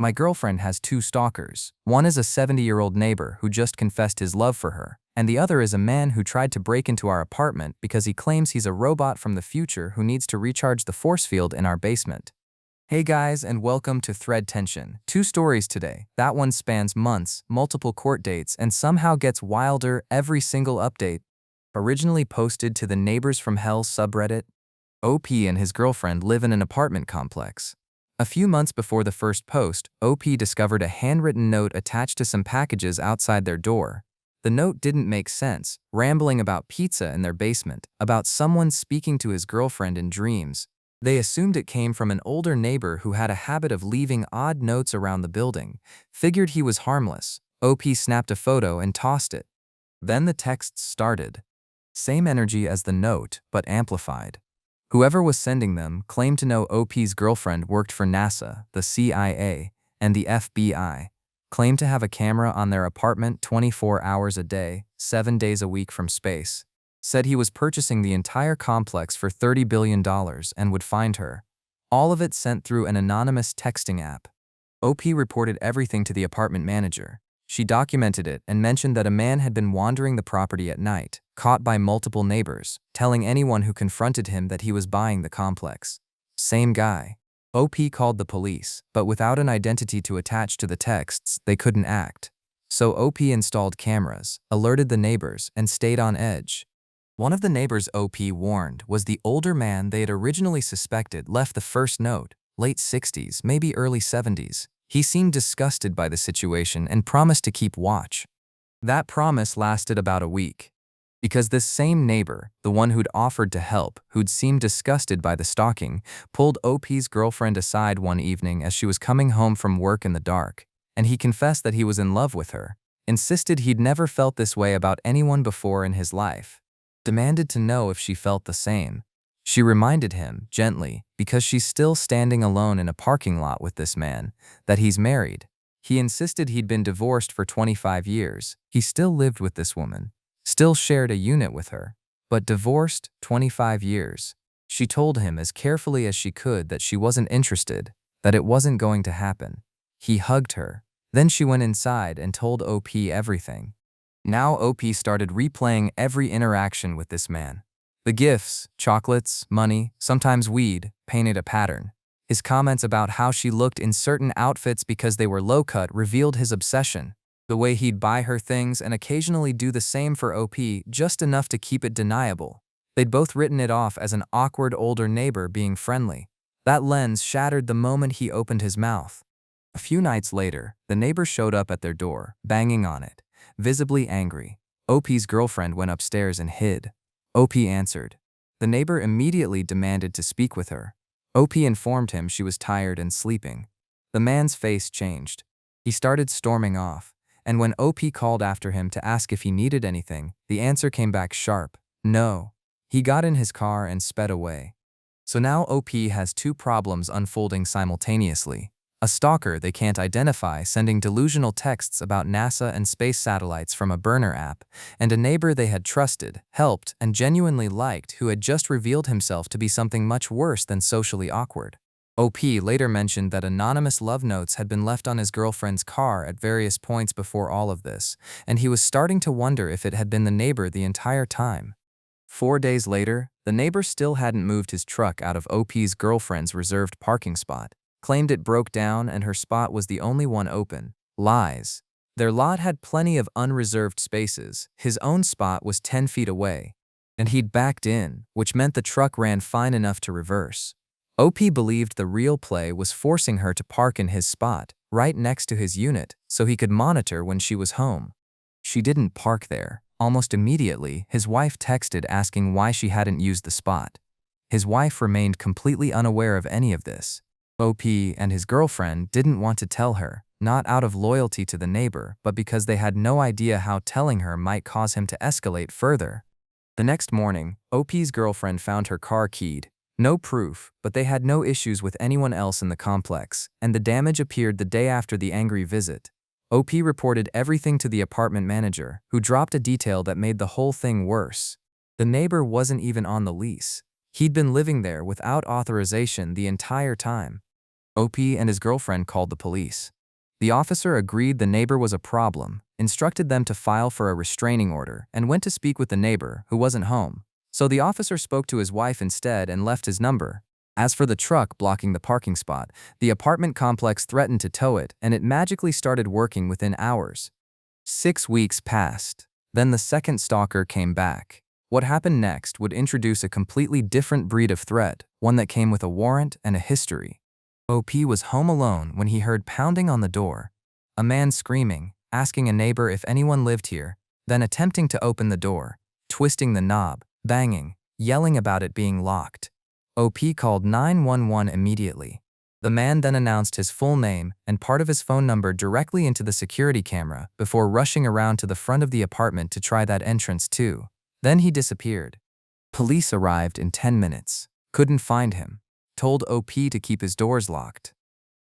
My girlfriend has two stalkers. One is a 70-year-old neighbor who just confessed his love for her, and the other is a man who tried to break into our apartment because he claims he's a robot from the future who needs to recharge the force field in our basement. Hey guys, and welcome to Thread Tension. Two stories today. That one spans months, multiple court dates, and somehow gets wilder every single update. Originally posted to the Neighbors from Hell subreddit, OP and his girlfriend live in an apartment complex. A few months before the first post, OP discovered a handwritten note attached to some packages outside their door. The note didn't make sense, rambling about pizza in their basement, about someone speaking to his girlfriend in dreams. They assumed it came from an older neighbor who had a habit of leaving odd notes around the building, figured he was harmless. OP snapped a photo and tossed it. Then the texts started. Same energy as the note, but amplified. Whoever was sending them claimed to know OP's girlfriend worked for NASA, the CIA, and the FBI, claimed to have a camera on their apartment 24 hours a day, 7 days a week from space, said he was purchasing the entire complex for $30 billion and would find her. All of it sent through an anonymous texting app. OP reported everything to the apartment manager. She documented it and mentioned that a man had been wandering the property at night, caught by multiple neighbors, telling anyone who confronted him that he was buying the complex. Same guy. OP called the police, but without an identity to attach to the texts, they couldn't act. So OP installed cameras, alerted the neighbors, and stayed on edge. One of the neighbors OP warned was the older man they had originally suspected left the first note, late 60s, maybe early 70s. He seemed disgusted by the situation and promised to keep watch. That promise lasted about a week. Because this same neighbor, the one who'd offered to help, who'd seemed disgusted by the stalking, pulled OP's girlfriend aside one evening as she was coming home from work in the dark, and he confessed that he was in love with her, insisted he'd never felt this way about anyone before in his life, demanded to know if she felt the same. She reminded him, gently, because she's still standing alone in a parking lot with this man, that he's married. He insisted he'd been divorced for 25 years. He still lived with this woman, still shared a unit with her, but divorced 25 years. She told him as carefully as she could that she wasn't interested, that it wasn't going to happen. He hugged her. Then she went inside and told OP everything. Now OP started replaying every interaction with this man. The gifts, chocolates, money, sometimes weed, painted a pattern. His comments about how she looked in certain outfits because they were low-cut revealed his obsession. The way he'd buy her things and occasionally do the same for OP, just enough to keep it deniable. They'd both written it off as an awkward older neighbor being friendly. That lens shattered the moment he opened his mouth. A few nights later, the neighbor showed up at their door, banging on it, visibly angry. OP's girlfriend went upstairs and hid. OP answered. The neighbor immediately demanded to speak with her. OP informed him she was tired and sleeping. The man's face changed. He started storming off, and when OP called after him to ask if he needed anything, the answer came back sharp, no. He got in his car and sped away. So now OP has two problems unfolding simultaneously. A stalker they can't identify sending delusional texts about NASA and space satellites from a burner app, and a neighbor they had trusted, helped, and genuinely liked who had just revealed himself to be something much worse than socially awkward. OP later mentioned that anonymous love notes had been left on his girlfriend's car at various points before all of this, and he was starting to wonder if it had been the neighbor the entire time. 4 days later, the neighbor still hadn't moved his truck out of OP's girlfriend's reserved parking spot. Claimed it broke down and her spot was the only one open. Lies. Their lot had plenty of unreserved spaces. His own spot was 10 feet away. And he'd backed in, which meant the truck ran fine enough to reverse. OP believed the real play was forcing her to park in his spot, right next to his unit, so he could monitor when she was home. She didn't park there. Almost immediately, his wife texted asking why she hadn't used the spot. His wife remained completely unaware of any of this. OP and his girlfriend didn't want to tell her, not out of loyalty to the neighbor, but because they had no idea how telling her might cause him to escalate further. The next morning, OP's girlfriend found her car keyed. No proof, but they had no issues with anyone else in the complex, and the damage appeared the day after the angry visit. OP reported everything to the apartment manager, who dropped a detail that made the whole thing worse. The neighbor wasn't even on the lease. He'd been living there without authorization the entire time. OP and his girlfriend called the police. The officer agreed the neighbor was a problem, instructed them to file for a restraining order, and went to speak with the neighbor, who wasn't home. So the officer spoke to his wife instead and left his number. As for the truck blocking the parking spot, the apartment complex threatened to tow it, and it magically started working within hours. 6 weeks passed. Then the second stalker came back. What happened next would introduce a completely different breed of threat, one that came with a warrant and a history. OP was home alone when he heard pounding on the door. A man screaming, asking a neighbor if anyone lived here, then attempting to open the door, twisting the knob, banging, yelling about it being locked. OP called 911 immediately. The man then announced his full name and part of his phone number directly into the security camera before rushing around to the front of the apartment to try that entrance too. Then he disappeared. Police arrived in 10 minutes. Couldn't find him. Told OP to keep his doors locked.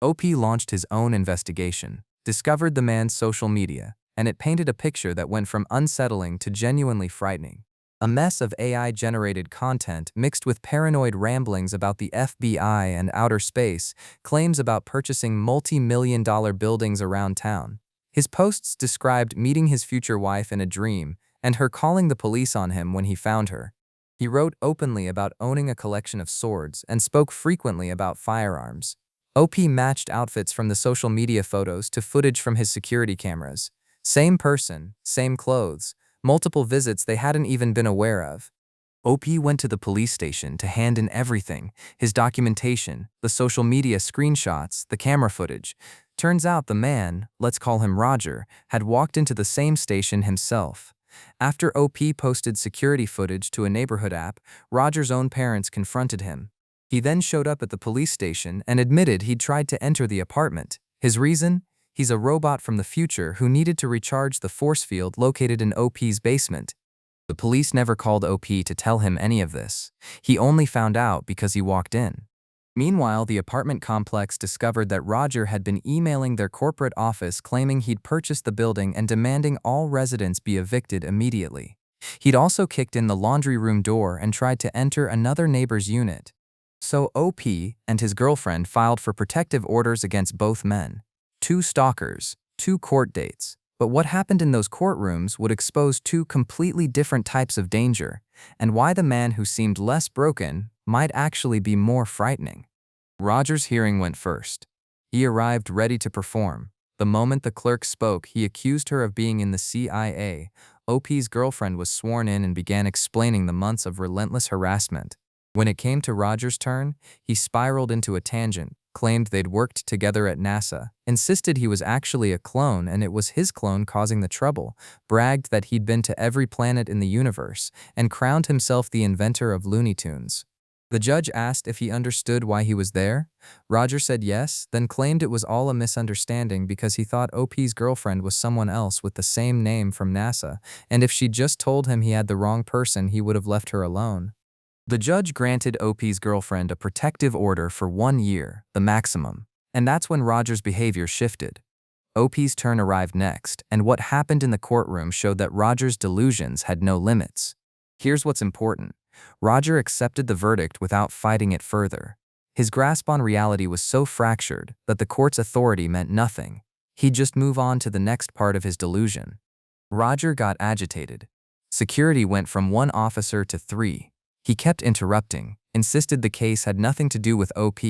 OP launched his own investigation, discovered the man's social media, and it painted a picture that went from unsettling to genuinely frightening. A mess of AI-generated content mixed with paranoid ramblings about the FBI and outer space, claims about purchasing multi-million-dollar buildings around town. His posts described meeting his future wife in a dream and her calling the police on him when he found her. He wrote openly about owning a collection of swords and spoke frequently about firearms. OP matched outfits from the social media photos to footage from his security cameras. Same person, same clothes, multiple visits they hadn't even been aware of. OP went to the police station to hand in everything, his documentation, the social media screenshots, the camera footage. Turns out the man, let's call him Roger, had walked into the same station himself. After OP posted security footage to a neighborhood app, Roger's own parents confronted him. He then showed up at the police station and admitted he'd tried to enter the apartment. His reason? He's a robot from the future who needed to recharge the force field located in OP's basement. The police never called OP to tell him any of this. He only found out because he walked in. Meanwhile, the apartment complex discovered that Roger had been emailing their corporate office claiming he'd purchased the building and demanding all residents be evicted immediately. He'd also kicked in the laundry room door and tried to enter another neighbor's unit. So OP and his girlfriend filed for protective orders against both men. 2 stalkers, 2 court dates. But what happened in those courtrooms would expose 2 completely different types of danger, and why the man who seemed less broken might actually be more frightening. Roger's hearing went first. He arrived ready to perform. The moment the clerk spoke, he accused her of being in the CIA. OP's girlfriend was sworn in and began explaining the months of relentless harassment. When it came to Roger's turn, he spiraled into a tangent, claimed they'd worked together at NASA, insisted he was actually a clone and it was his clone causing the trouble, bragged that he'd been to every planet in the universe, and crowned himself the inventor of Looney Tunes. The judge asked if he understood why he was there. Roger said yes, then claimed it was all a misunderstanding because he thought OP's girlfriend was someone else with the same name from NASA, and if she'd just told him he had the wrong person, he would have left her alone. The judge granted OP's girlfriend a protective order for 1 year, the maximum, and that's when Roger's behavior shifted. OP's turn arrived next, and what happened in the courtroom showed that Roger's delusions had no limits. Here's what's important. Roger accepted the verdict without fighting it further. His grasp on reality was so fractured that the court's authority meant nothing. He'd just move on to the next part of his delusion. Roger got agitated. Security went from 1 officer to 3. He kept interrupting, insisted the case had nothing to do with OP,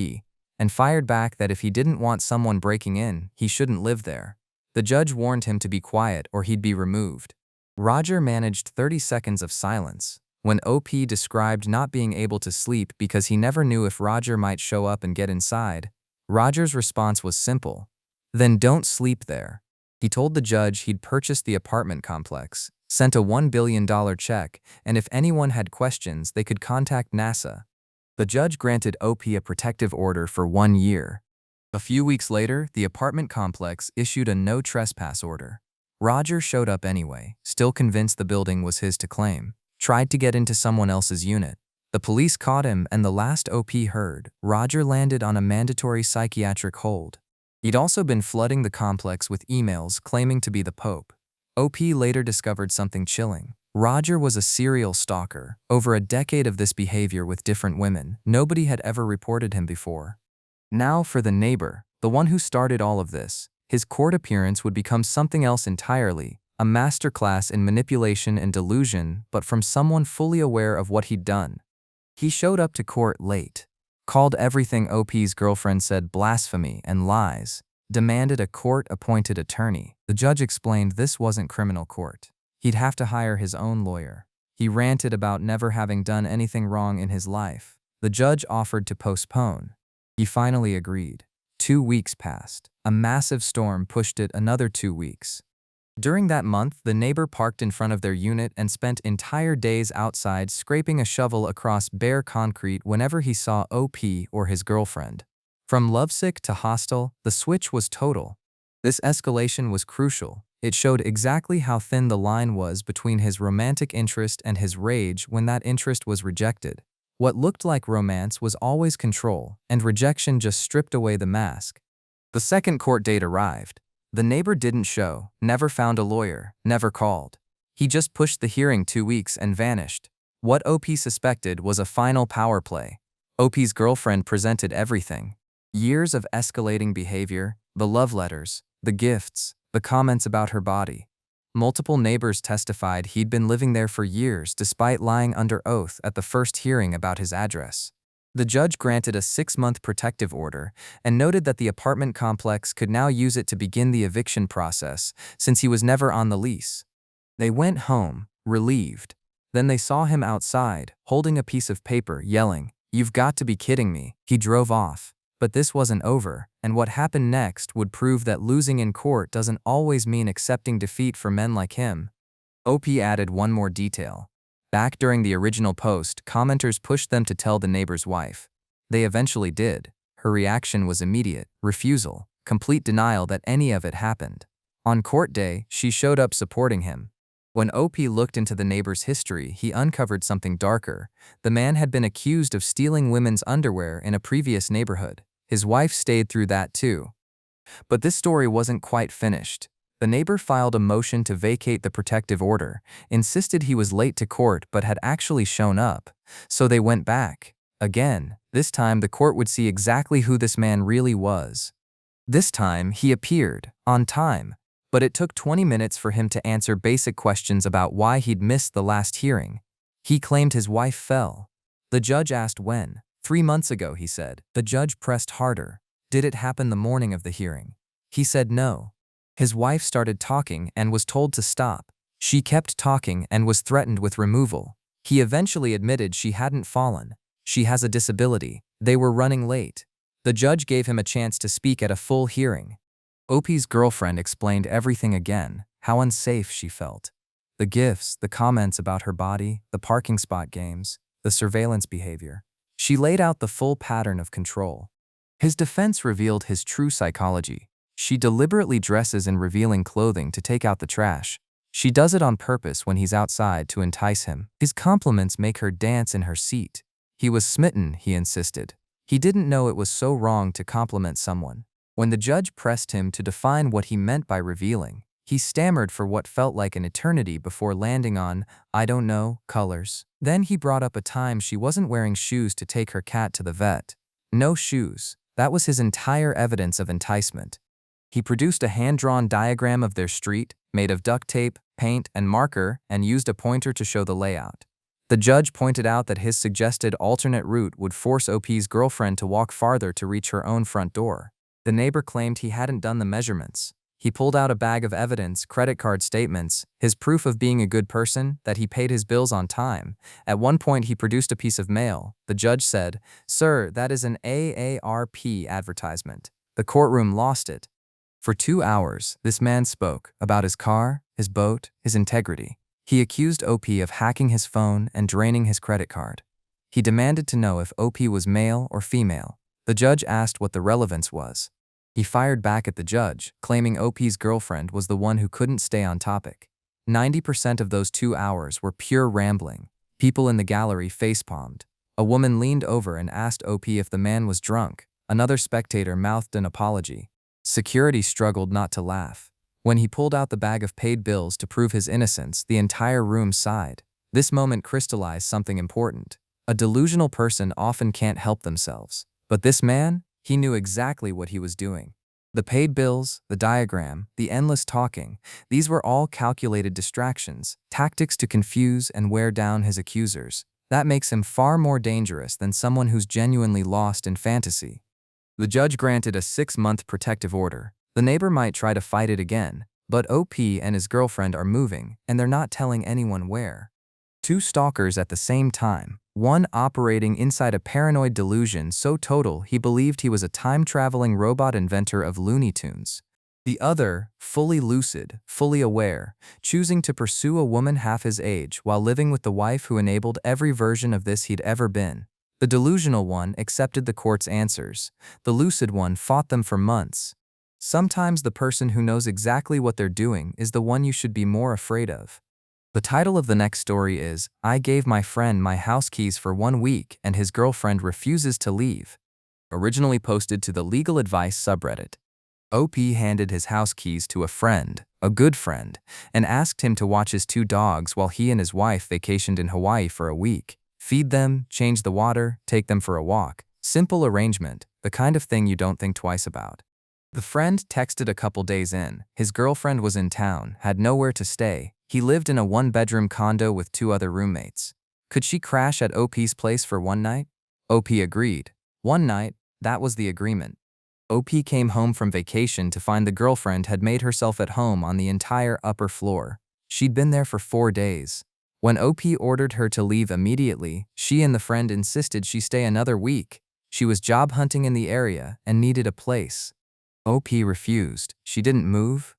and fired back that if he didn't want someone breaking in, he shouldn't live there. The judge warned him to be quiet or he'd be removed. Roger managed 30 seconds of silence. When OP described not being able to sleep because he never knew if Roger might show up and get inside, Roger's response was simple. Then don't sleep there. He told the judge he'd purchased the apartment complex, sent a $1 billion check, and if anyone had questions, they could contact NASA. The judge granted OP a protective order for 1 year. A few weeks later, the apartment complex issued a no trespass order. Roger showed up anyway, still convinced the building was his to claim. Tried to get into someone else's unit. The police caught him, and the last OP heard, Roger landed on a mandatory psychiatric hold. He'd also been flooding the complex with emails claiming to be the Pope. OP later discovered something chilling. Roger was a serial stalker, over a decade of this behavior with different women. Nobody had ever reported him before. Now for the neighbor, the one who started all of this. His court appearance would become something else entirely, a masterclass in manipulation and delusion, but from someone fully aware of what he'd done. He showed up to court late, called everything OP's girlfriend said blasphemy and lies, demanded a court-appointed attorney. The judge explained this wasn't criminal court. He'd have to hire his own lawyer. He ranted about never having done anything wrong in his life. The judge offered to postpone. He finally agreed. 2 weeks passed. A massive storm pushed it another 2 weeks. During that month, the neighbor parked in front of their unit and spent entire days outside scraping a shovel across bare concrete whenever he saw OP or his girlfriend. From lovesick to hostile, the switch was total. This escalation was crucial. It showed exactly how thin the line was between his romantic interest and his rage when that interest was rejected. What looked like romance was always control, and rejection just stripped away the mask. The second court date arrived. The neighbor didn't show, never found a lawyer, never called. He just pushed the hearing 2 weeks and vanished. What OP suspected was a final power play. OP's girlfriend presented everything. Years of escalating behavior, the love letters, the gifts, the comments about her body. Multiple neighbors testified he'd been living there for years despite lying under oath at the first hearing about his address. The judge granted a 6-month protective order and noted that the apartment complex could now use it to begin the eviction process since he was never on the lease. They went home, relieved. Then they saw him outside, holding a piece of paper, yelling, "You've got to be kidding me." He drove off. But this wasn't over, and what happened next would prove that losing in court doesn't always mean accepting defeat for men like him. OP added one more detail. Back during the original post, commenters pushed them to tell the neighbor's wife. They eventually did. Her reaction was immediate: refusal, complete denial that any of it happened. On court day, she showed up supporting him. When OP looked into the neighbor's history, he uncovered something darker. The man had been accused of stealing women's underwear in a previous neighborhood. His wife stayed through that too. But this story wasn't quite finished. The neighbor filed a motion to vacate the protective order, insisted he was late to court but had actually shown up. So they went back. Again, this time the court would see exactly who this man really was. This time, he appeared, on time. But it took 20 minutes for him to answer basic questions about why he'd missed the last hearing. He claimed his wife fell. The judge asked when. 3 months ago, he said. The judge pressed harder. Did it happen the morning of the hearing? He said no. His wife started talking and was told to stop. She kept talking and was threatened with removal. He eventually admitted she hadn't fallen. She has a disability. They were running late. The judge gave him a chance to speak at a full hearing. OP's girlfriend explained everything again, how unsafe she felt. The gifts, the comments about her body, the parking spot games, the surveillance behavior. She laid out the full pattern of control. His defense revealed his true psychology. She deliberately dresses in revealing clothing to take out the trash. She does it on purpose when he's outside to entice him. His compliments make her dance in her seat. He was smitten, he insisted. He didn't know it was so wrong to compliment someone. When the judge pressed him to define what he meant by revealing, he stammered for what felt like an eternity before landing on, "I don't know, colors." Then he brought up a time she wasn't wearing shoes to take her cat to the vet. No shoes. That was his entire evidence of enticement. He produced a hand-drawn diagram of their street, made of duct tape, paint, and marker, and used a pointer to show the layout. The judge pointed out that his suggested alternate route would force OP's girlfriend to walk farther to reach her own front door. The neighbor claimed he hadn't done the measurements. He pulled out a bag of evidence, credit card statements, his proof of being a good person, that he paid his bills on time. At one point, he produced a piece of mail. The judge said, "Sir, that is an AARP advertisement." The courtroom lost it. For 2 hours, this man spoke about his car, his boat, his integrity. He accused OP of hacking his phone and draining his credit card. He demanded to know if OP was male or female. The judge asked what the relevance was. He fired back at the judge, claiming OP's girlfriend was the one who couldn't stay on topic. 90% of those 2 hours were pure rambling. People in the gallery facepalmed. A woman leaned over and asked OP if the man was drunk. Another spectator mouthed an apology. Security struggled not to laugh. When he pulled out the bag of paid bills to prove his innocence, the entire room sighed. This moment crystallized something important. A delusional person often can't help themselves. But this man, He knew exactly what he was doing. The paid bills, the diagram, the endless talking, these were all calculated distractions, tactics to confuse and wear down his accusers. That makes him far more dangerous than someone who's genuinely lost in fantasy. The judge granted a 6-month protective order. The neighbor might try to fight it again, but OP and his girlfriend are moving, and they're not telling anyone where. Two stalkers at the same time, one operating inside a paranoid delusion so total he believed he was a time-traveling robot inventor of Looney Tunes. The other, fully lucid, fully aware, choosing to pursue a woman half his age while living with the wife who enabled every version of this he'd ever been. The delusional one accepted the court's answers. The lucid one fought them for months. Sometimes the person who knows exactly what they're doing is the one you should be more afraid of. The title of the next story is, I Gave My Friend My House Keys for 1 week and His Girlfriend Refuses to Leave. Originally posted to the Legal Advice subreddit. OP handed his house keys to a friend, a good friend, and asked him to watch his 2 dogs while he and his wife vacationed in Hawaii for a week. Feed them, change the water, take them for a walk. Simple arrangement, the kind of thing you don't think twice about. The friend texted a couple days in. His girlfriend was in town, had nowhere to stay. He lived in a 1-bedroom condo with 2 other roommates. Could she crash at OP's place for 1 night? OP agreed. 1 night, that was the agreement. OP came home from vacation to find the girlfriend had made herself at home on the entire upper floor. She'd been there for 4 days. When OP ordered her to leave immediately, she and the friend insisted she stay another week. She was job hunting in the area and needed a place. OP refused. She didn't move.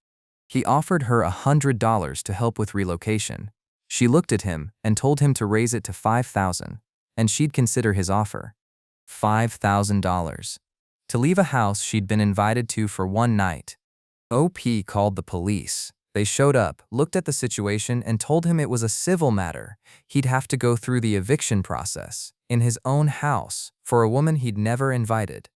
He offered her $100 to help with relocation. She looked at him and told him to raise it to $5,000, and she'd consider his offer. $5,000. To leave a house she'd been invited to for 1 night. OP called the police. They showed up, looked at the situation, and told him it was a civil matter. He'd have to go through the eviction process, in his own house, for a woman he'd never invited.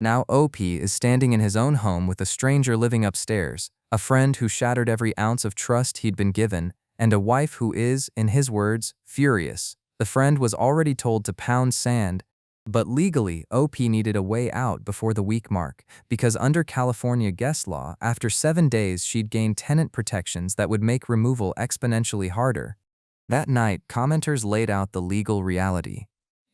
Now OP is standing in his own home with a stranger living upstairs, a friend who shattered every ounce of trust he'd been given, and a wife who is, in his words, furious. The friend was already told to pound sand, but legally OP needed a way out before the week mark, because under California guest law, after 7 days she'd gain tenant protections that would make removal exponentially harder. That night, commenters laid out the legal reality.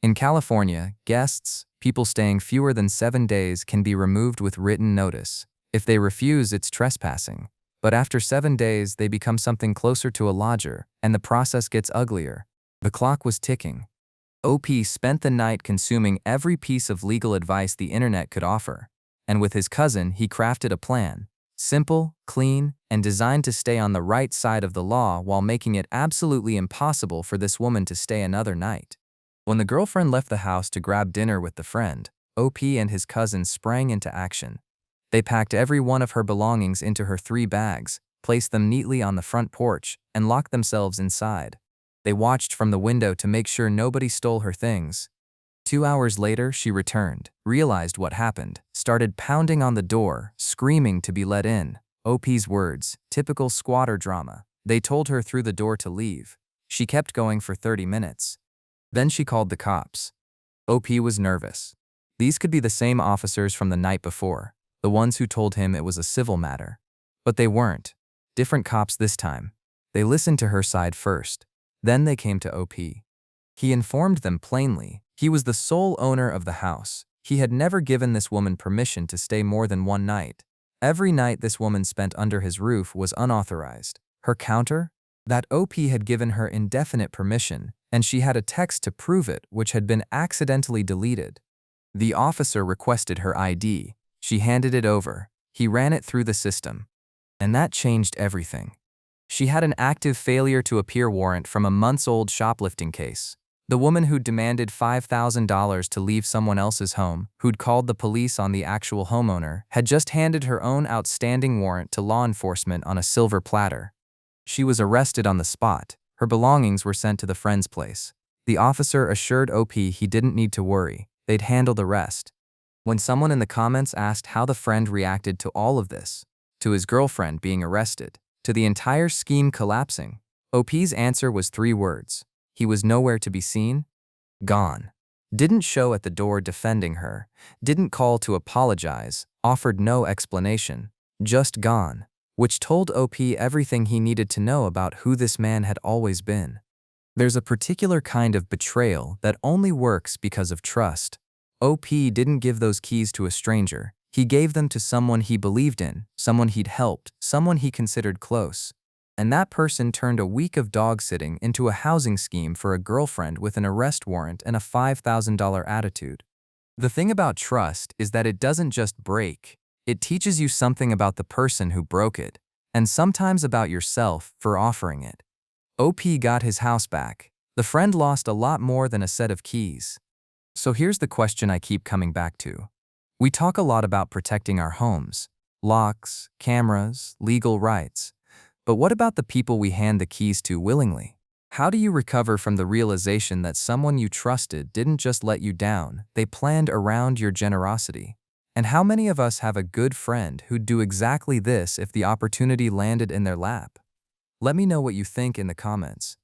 In California, guests, people staying fewer than 7 days, can be removed with written notice. If they refuse, it's trespassing. But after 7 days, they become something closer to a lodger, and the process gets uglier. The clock was ticking. OP spent the night consuming every piece of legal advice the internet could offer. And with his cousin, he crafted a plan. Simple, clean, and designed to stay on the right side of the law while making it absolutely impossible for this woman to stay another night. When the girlfriend left the house to grab dinner with the friend, OP and his cousin sprang into action. They packed every one of her belongings into her 3 bags, placed them neatly on the front porch, and locked themselves inside. They watched from the window to make sure nobody stole her things. 2 hours later, she returned, realized what happened, started pounding on the door, screaming to be let in. OP's words, typical squatter drama. They told her through the door to leave. She kept going for 30 minutes. Then she called the cops. OP was nervous. These could be the same officers from the night before, the ones who told him it was a civil matter. But they weren't. Different cops this time. They listened to her side first. Then they came to OP. He informed them plainly. He was the sole owner of the house. He had never given this woman permission to stay more than 1 night. Every night this woman spent under his roof was unauthorized. Her counter? That OP had given her indefinite permission, and she had a text to prove it which had been accidentally deleted. The officer requested her ID. She handed it over. He ran it through the system. And that changed everything. She had an active failure to appear warrant from a months-old shoplifting case. The woman who'd demanded $5,000 to leave someone else's home, who'd called the police on the actual homeowner, had just handed her own outstanding warrant to law enforcement on a silver platter. She was arrested on the spot. Her belongings were sent to the friend's place. The officer assured OP he didn't need to worry. They'd handle the rest. When someone in the comments asked how the friend reacted to all of this, to his girlfriend being arrested, to the entire scheme collapsing, OP's answer was 3 words. He was nowhere to be seen. Gone. Didn't show at the door defending her, didn't call to apologize, offered no explanation, just gone, which told OP everything he needed to know about who this man had always been. There's a particular kind of betrayal that only works because of trust. OP didn't give those keys to a stranger. He gave them to someone he believed in, someone he'd helped, someone he considered close. And that person turned a week of dog-sitting into a housing scheme for a girlfriend with an arrest warrant and a $5,000 attitude. The thing about trust is that it doesn't just break. It teaches you something about the person who broke it, and sometimes about yourself for offering it. OP got his house back. The friend lost a lot more than a set of keys. So here's the question I keep coming back to. We talk a lot about protecting our homes, locks, cameras, legal rights. But what about the people we hand the keys to willingly? How do you recover from the realization that someone you trusted didn't just let you down, they planned around your generosity? And how many of us have a good friend who'd do exactly this if the opportunity landed in their lap? Let me know what you think in the comments.